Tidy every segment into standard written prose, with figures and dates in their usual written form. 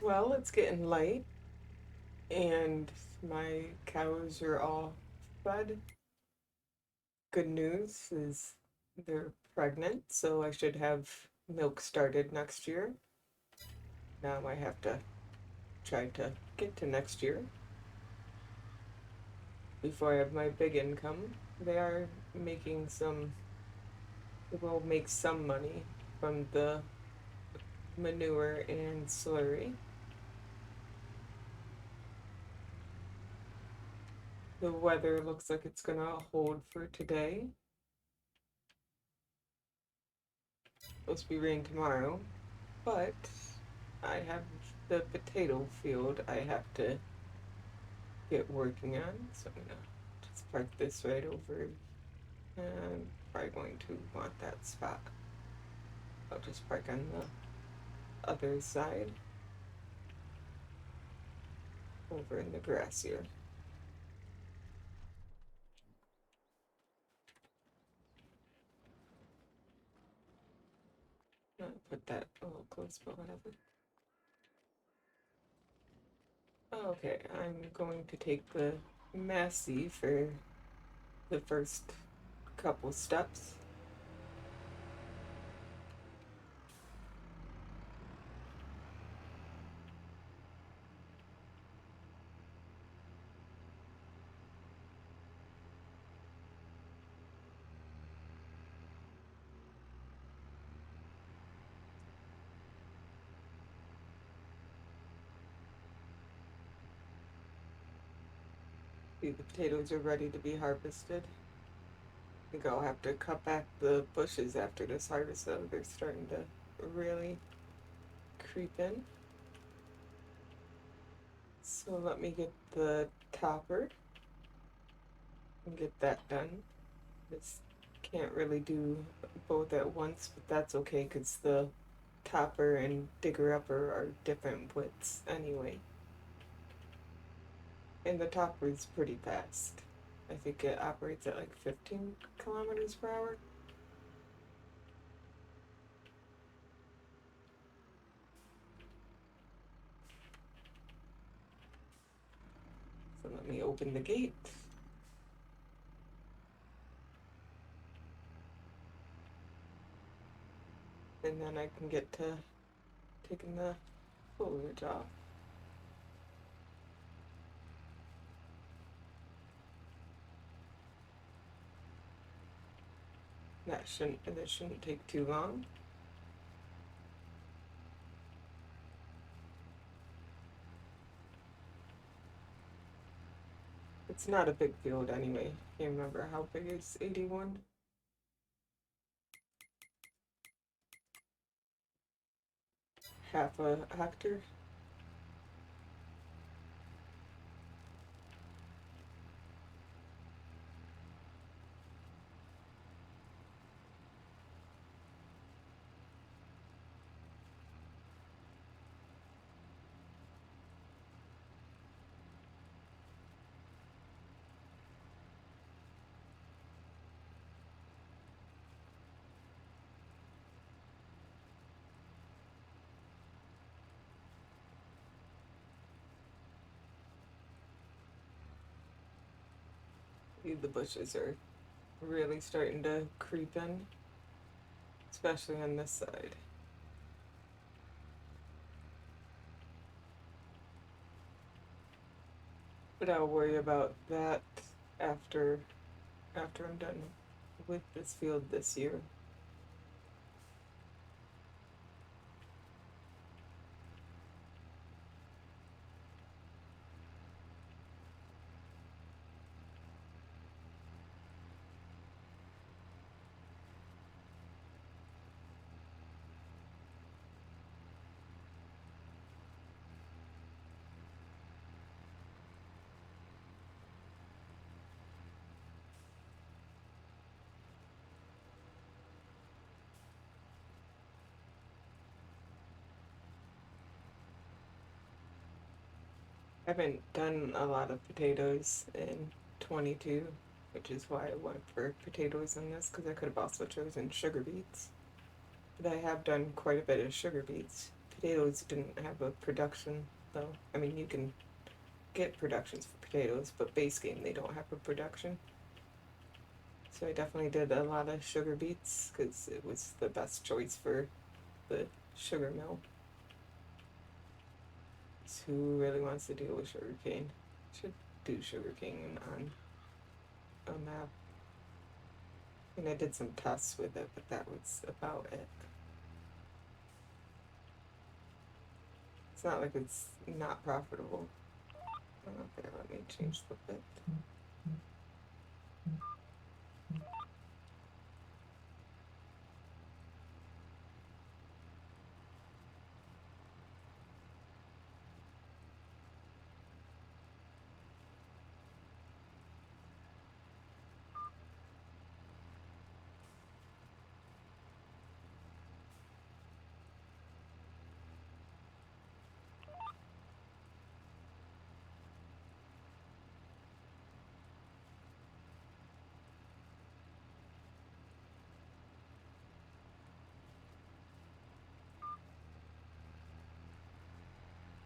Well, it's getting late, and my cows are all fed. Good news is they're pregnant, so I should have milk started next year. Now I have to try to get to next year before I have my big income. They are making some, they will make some money from the manure and slurry. The weather looks like it's gonna hold for today. Supposed to be rain tomorrow, but I have the potato field I have to get working on, so I'm gonna just park this right over, and probably going to want that spot. I'll just park on the other side over in the grass here. I'll put that a little close, but whatever. Okay, I'm going to take the Massey for the first couple steps. See, the potatoes are ready to be harvested. I think I'll have to cut back the bushes after this harvest though. They're starting to really creep in. So let me get the topper and get that done. This can't really do both at once, but that's okay because the topper and digger upper are different widths anyway. And the topper is pretty fast. I think it operates at like 15 kilometers per hour. So let me open the gate. And then I can get to taking the foliage off. That shouldn't take too long. It's not a big field anyway. Can't remember how big is 81. Half a hectare. The bushes are really starting to creep in, especially on this side. But I'll worry about that after I'm done with this field this year. I haven't done a lot of potatoes in 22, which is why I went for potatoes in this because I could have also chosen sugar beets. But I have done quite a bit of sugar beets potatoes didn't have a production, though. I mean, you can get productions for potatoes, but base game they don't have a production. So I definitely did a lot of sugar beets because it was the best choice for the sugar mill. So who really wants to deal with sugarcane? Should do sugarcane on a map. And I did some tests with it, but that was about it. It's not like it's not profitable. Okay, let me change the bit.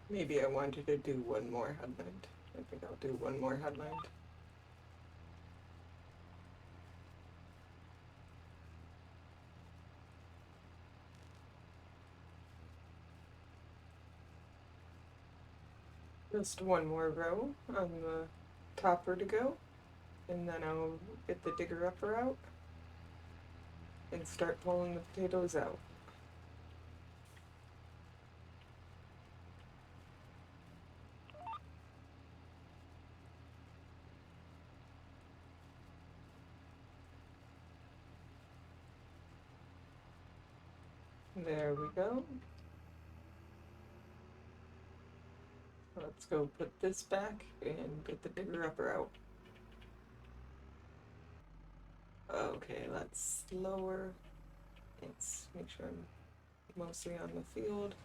Maybe I wanted to do one more headland. I think I'll do one more headland. Just one more row on the topper to go, and then I'll get the digger upper out and start pulling the potatoes out. There we go. Let's go put this back and get the digger upper out. Okay, let's lower. Let's make sure I'm mostly on the field.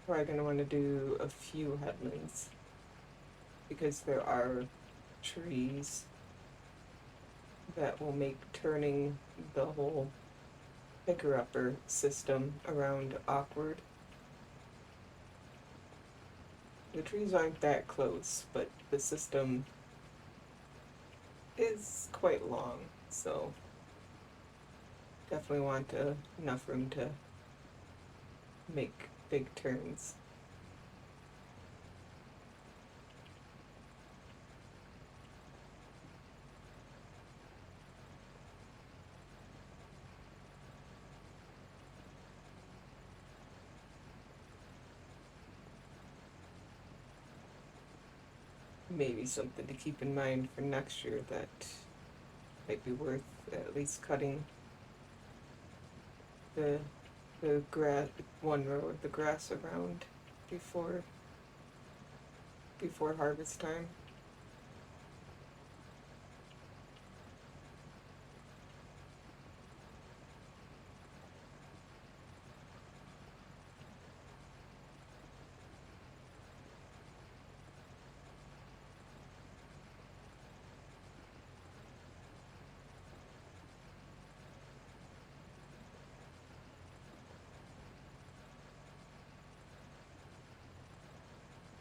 Probably gonna want to do a few headlands because there are trees that will make turning the whole picker upper system around awkward. The trees aren't that close, but the system is quite long, so definitely want enough room to make big turns. Maybe something to keep in mind for next year that might be worth at least cutting the grass, one row of the grass around before harvest time.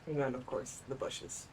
And then of course the bushes.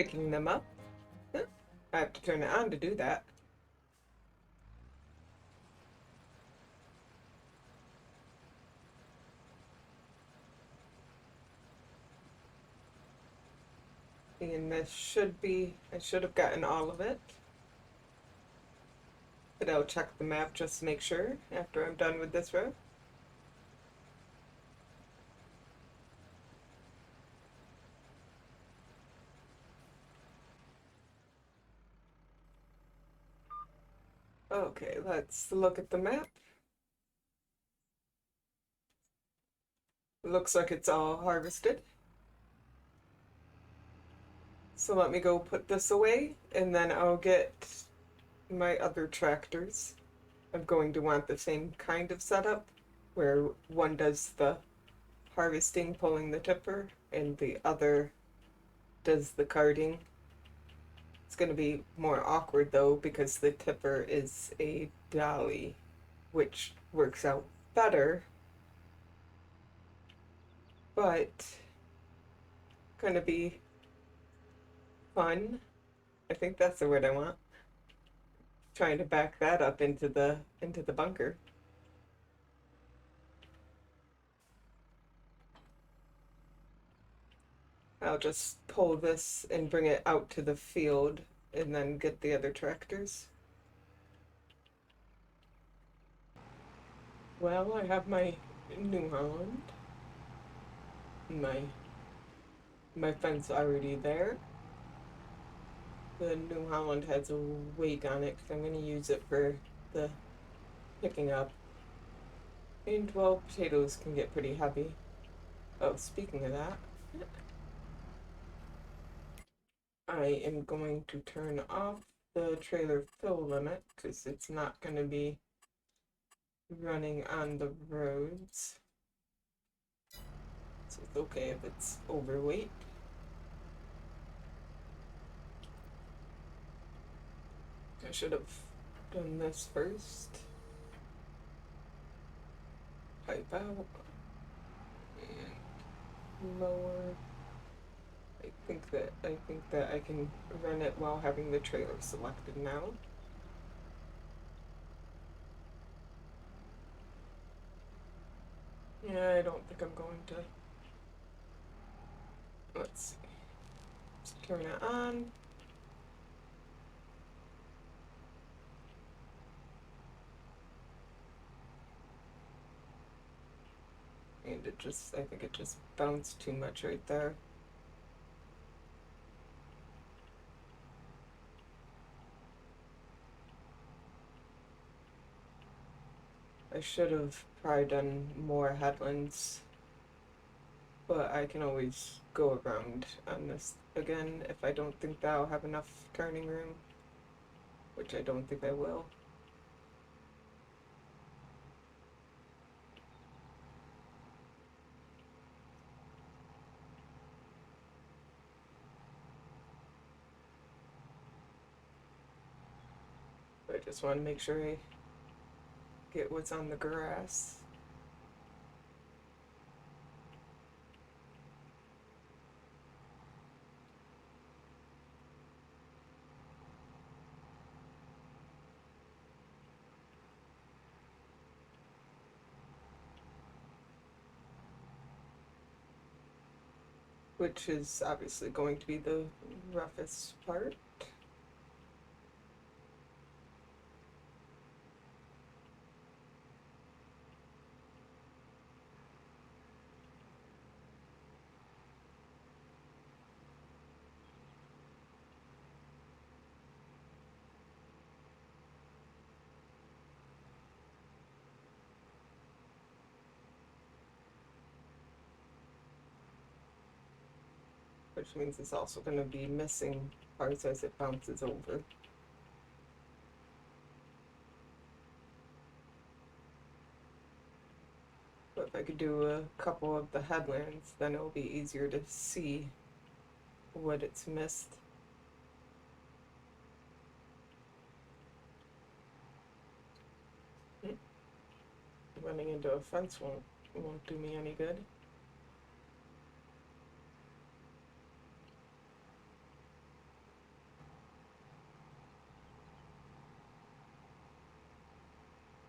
picking them up. Huh. I have to turn it on to do that. And this should be, I should have gotten all of it. But I'll check the map just to make sure after I'm done with this row. Okay, let's look at the map. Looks like it's all harvested. So let me go put this away and then I'll get my other tractors. I'm going to want the same kind of setup where one does the harvesting, pulling the tipper, and the other does the carting. It's going to be more awkward though because the tipper is a dolly, which works out better, but going to be fun. I think that's the word I want. Trying to back that up into the bunker. I'll just pull this and bring it out to the field and then get the other tractors. Well, I have my New Holland. My my fence already there. The New Holland has a weight on it because I'm going to use it for the picking up. And well, potatoes can get pretty heavy. Oh, speaking of that, I am going to turn off the trailer fill limit because it's not going to be running on the roads. So it's okay if it's overweight. I should have done this first. Pipe out. And lower. I think that I can run it while having the trailer selected now. Yeah, I don't think I'm going to. Let's see. Let's turn it on. And I think it just bounced too much right there. I should have probably done more headlands, but I can always go around on this again if I don't think that I'll have enough turning room, which I don't think I will. But I just want to make sure I get what's on the grass. Which is obviously going to be the roughest part. Which means it's also going to be missing parts as it bounces over. But if I could do a couple of the headlands, then it'll be easier to see what it's missed. Running into a fence won't do me any good.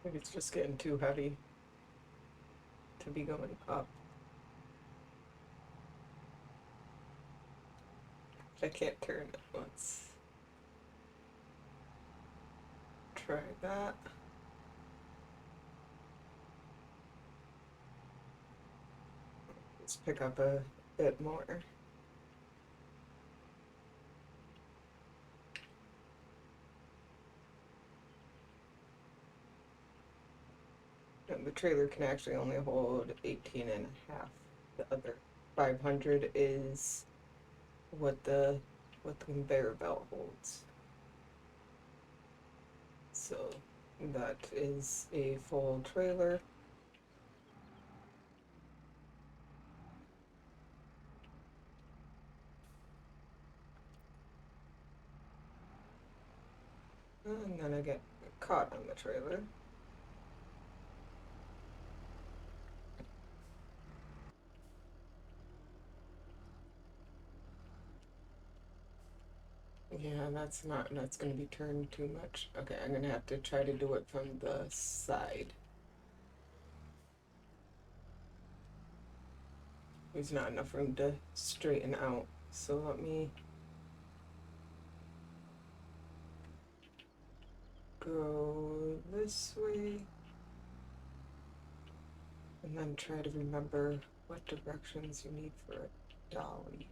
Maybe it's just getting too heavy to be going up. I can't turn it once. Try that. Let's pick up a bit more. And the trailer can actually only hold 18 and a half. The other 500 is what the conveyor belt holds. So that is a full trailer. And then I get caught on the trailer. Yeah, that's gonna be turned too much. Okay, I'm gonna have to try to do it from the side. There's not enough room to straighten out. So let me go this way and then try to remember what directions you need for a dolly.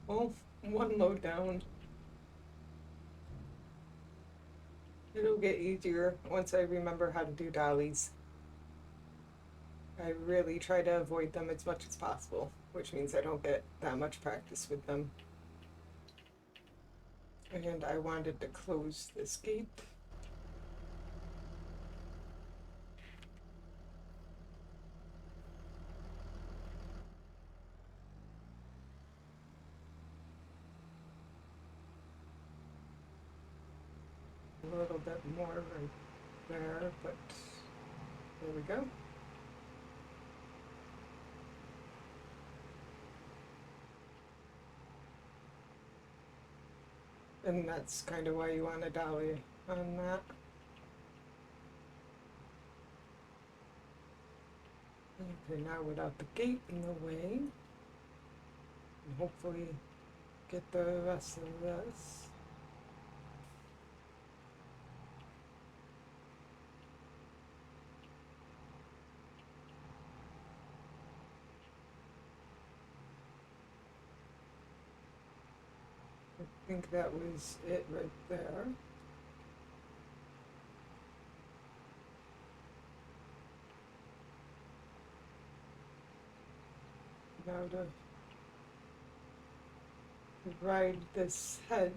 Oh, one load down. It'll get easier once I remember how to do dollies. I really try to avoid them as much as possible, which means I don't get that much practice with them. And I wanted to close this gate. A little bit more right there, but there we go. And that's kind of why you want a dolly on that. Okay, now without the gate in the way, and hopefully get the rest of this. I think that was it right there. Now to ride this hedge.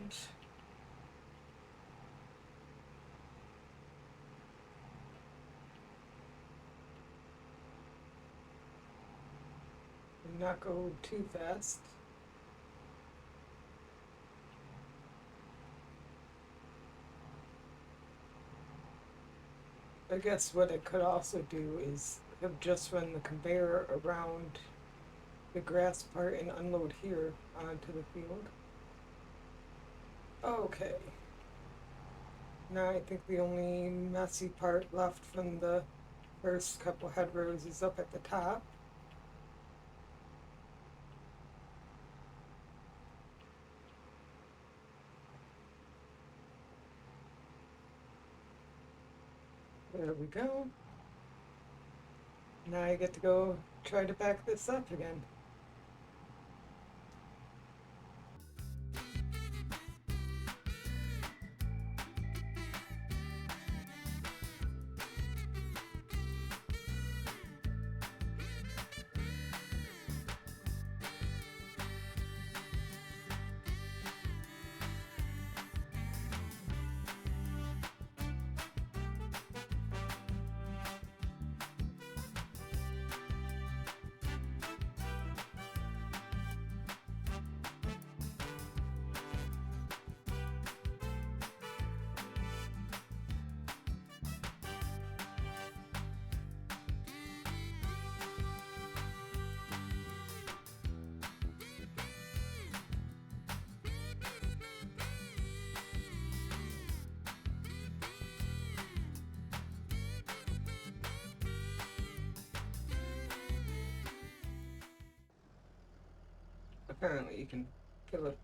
And not go too fast. I guess what I could also do is have just run the conveyor around the grass part and unload here onto the field. Okay. Now I think the only messy part left from the first couple hedgerows is up at the top. There we go. Now I get to go try to back this up again. Apparently you can fill it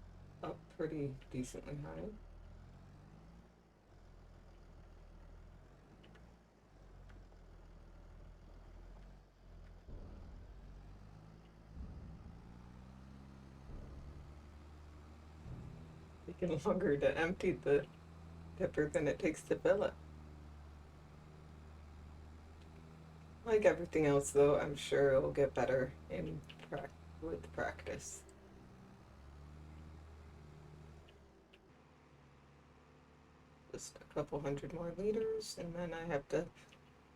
up pretty decently high. Taking longer to empty the dipper than it takes to fill it. Like everything else, though, I'm sure it'll get better with practice. Just a couple hundred more liters, and then I have to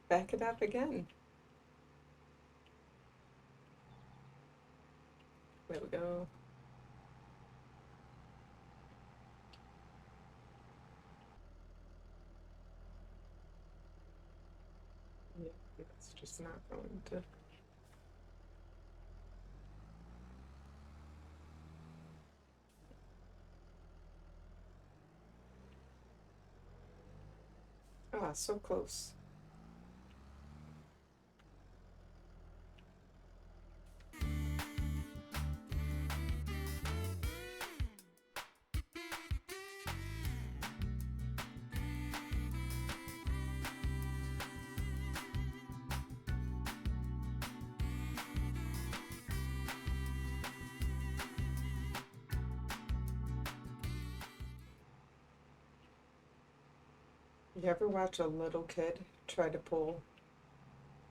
back it up again. There we go. Yeah, it's just not going to. Ah, so close. You ever watch a little kid try to pull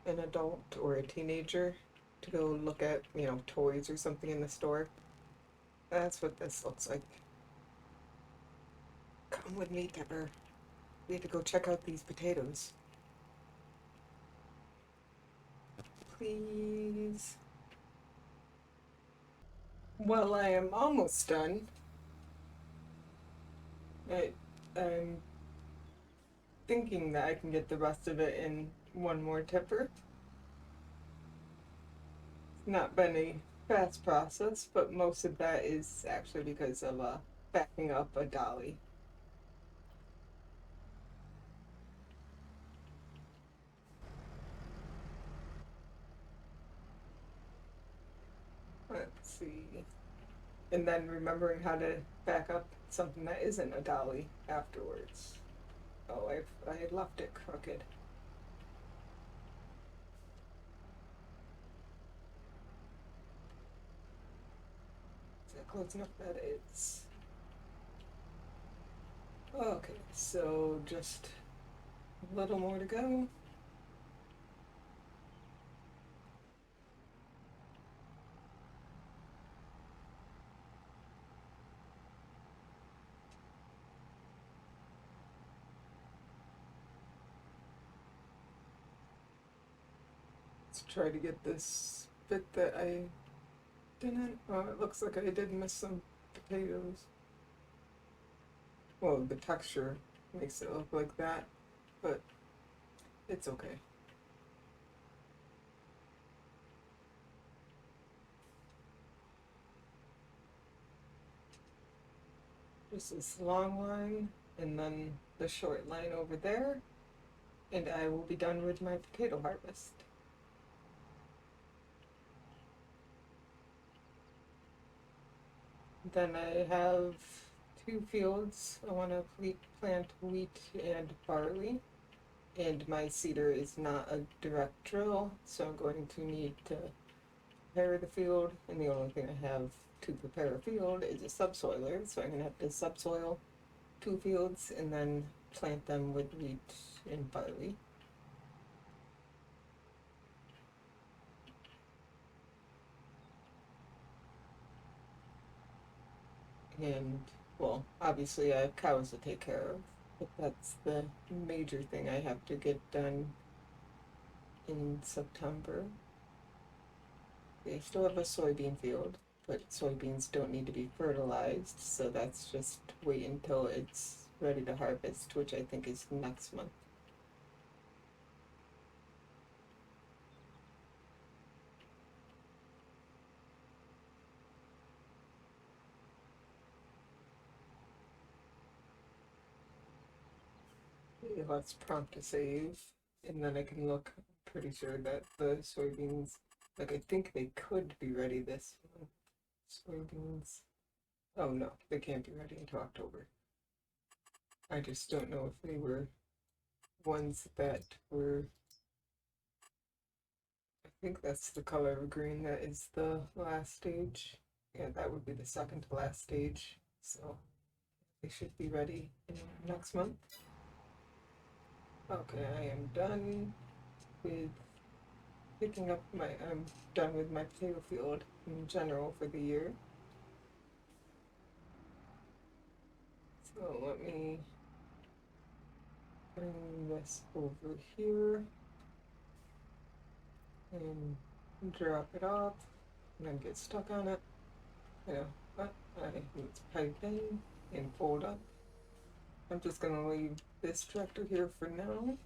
an adult or a teenager to go look at, toys or something in the store? That's what this looks like. Come with me, Dipper. We have to go check out these potatoes. Please. Well, I am almost done. I'm thinking that I can get the rest of it in one more tipper. It's not been a fast process, but most of that is actually because of backing up a dolly. Let's see. And then remembering how to back up something that isn't a dolly afterwards. Oh, I had left it crooked. Is that close enough? That is. Okay, so just a little more to go. Let's try to get this bit that I didn't. Oh, it looks like I did miss some potatoes. Well, the texture makes it look like that, but it's okay. just this long line and then the short line over there, and I will be done with my potato harvest. Then I have two fields. I want to plant wheat and barley, and my seeder is not a direct drill, so I'm going to need to prepare the field, and the only thing I have to prepare a field is a subsoiler, so I'm going to have to subsoil two fields and then plant them with wheat and barley. And, well, obviously I have cows to take care of, but that's the major thing I have to get done in September. They still have a soybean field, but soybeans don't need to be fertilized, so that's just wait until it's ready to harvest, which I think is next month. Yeah, let's prompt to save, and then I can look. I'm pretty sure that the soybeans, like I think they could be ready this month. Soybeans. Oh no, they can't be ready until October. I just don't know if they were ones that were. I think that's the color of green that is the last stage. Yeah, that would be the second to last stage. So they should be ready next month. Okay, I am done with picking up my. I'm done with my potato field in general for the year. So let me bring this over here and drop it off and then get stuck on it. You know, but I need to pipe in and fold up. I'm just gonna leave this tractor here for now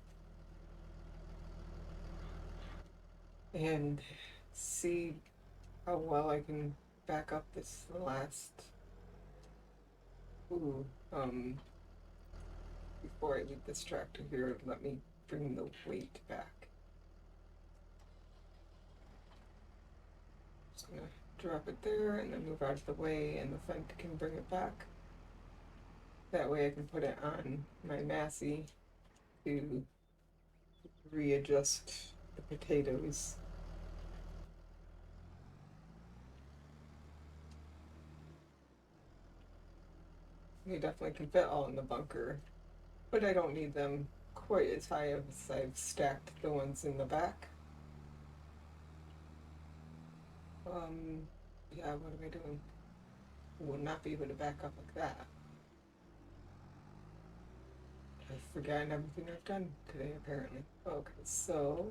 and see how well I can back up this last. Ooh, before I leave this tractor here, let me bring the weight back. Just gonna drop it there and then move out of the way, and the Fendt can bring it back. That way I can put it on my Massey to readjust the potatoes. They definitely can fit all in the bunker, but I don't need them quite as high as I've stacked the ones in the back. Yeah, what am I doing? Will not be able to back up like that. I've forgotten everything I've done today, apparently. Okay, so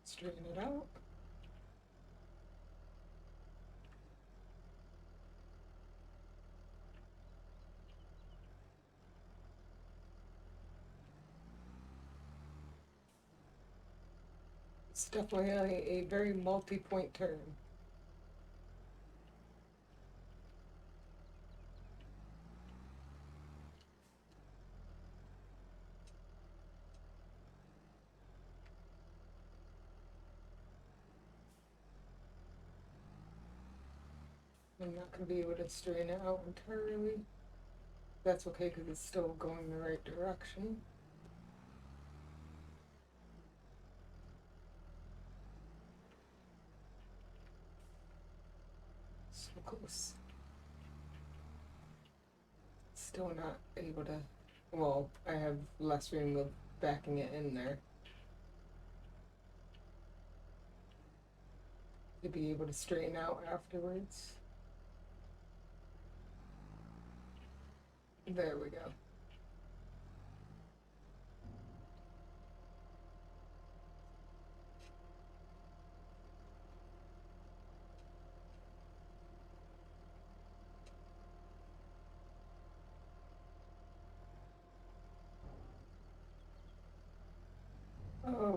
straighten it out. It's definitely a very multi-point turn. I'm not going to be able to straighten it out entirely. That's okay because it's still going the right direction. So close. Still not able to. Well, I have less room of backing it in there to be able to straighten out afterwards. There we go.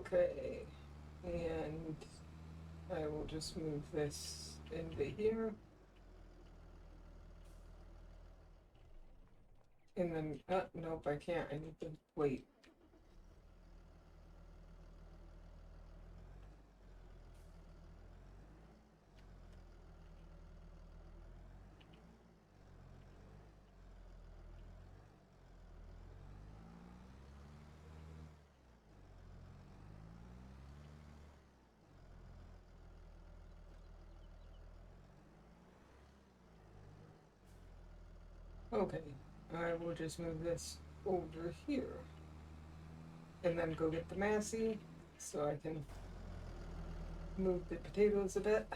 Okay, and I will just move this into here. And then, nope, I can't. I need to wait. Okay, I will just move this over here. And then go get the Massey so I can move the potatoes a bit.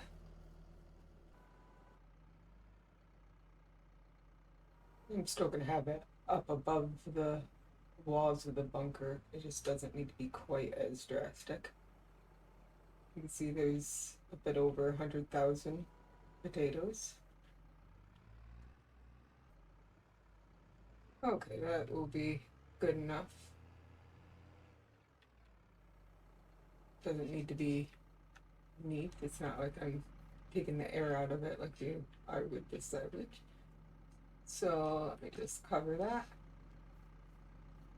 I'm still gonna have it up above the walls of the bunker. It just doesn't need to be quite as drastic. You can see there's a bit over 100,000 potatoes. Okay, that will be good enough. Doesn't need to be neat. It's not like I'm taking the air out of it like you are with the silage. So let me just cover that.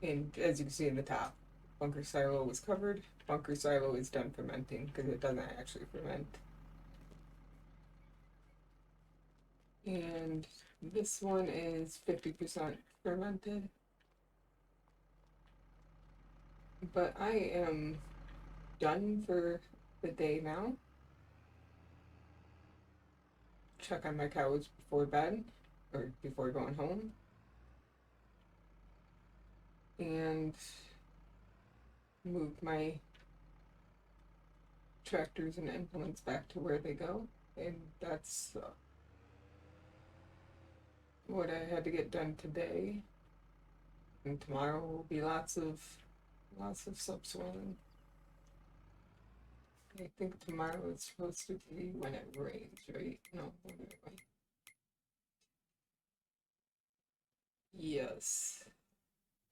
And as you can see in the top, bunker silo was covered. Bunker silo is done fermenting because it doesn't actually ferment. And this one is 50% fermented. But I am done for the day now. Check on my cows before bed or before going home. And move my tractors and implements back to where they go. And that's what I had to get done today. And tomorrow will be lots of subsoiling. I think tomorrow is supposed to be when it rains, right? No, wait, wait, wait. Yes.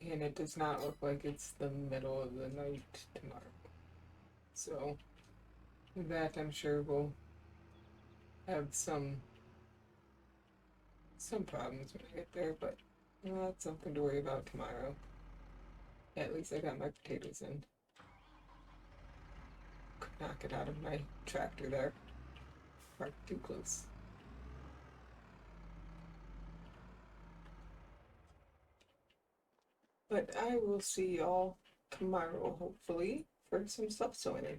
And it does not look like it's the middle of the night tomorrow. So that I'm sure will have some problems when I get there, but that's something to worry about tomorrow. At least I got my potatoes in. Could not get out of my tractor there. Parked too close. But I will see y'all tomorrow, hopefully, for some subsoiling.